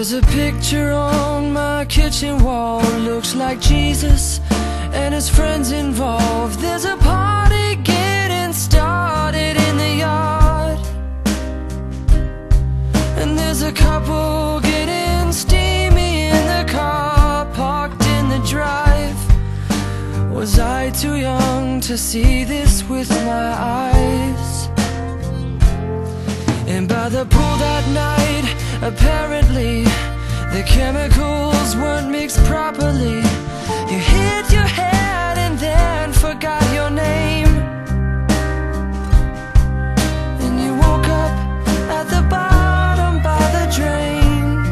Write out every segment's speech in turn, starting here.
There's a picture on my kitchen wall, looks like Jesus and his friends involved. There's a party getting started in the yard, and there's a couple getting steamy in the car parked in the drive. Was I too young to see this with my eyes? And by the pool that night, apparently the chemicals weren't mixed properly. You hit your head and then forgot your name, and you woke up at the bottom by the drain.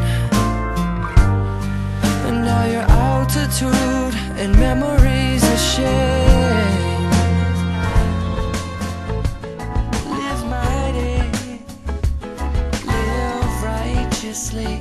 And now your altitude and memories are shame. Live mighty, live righteously.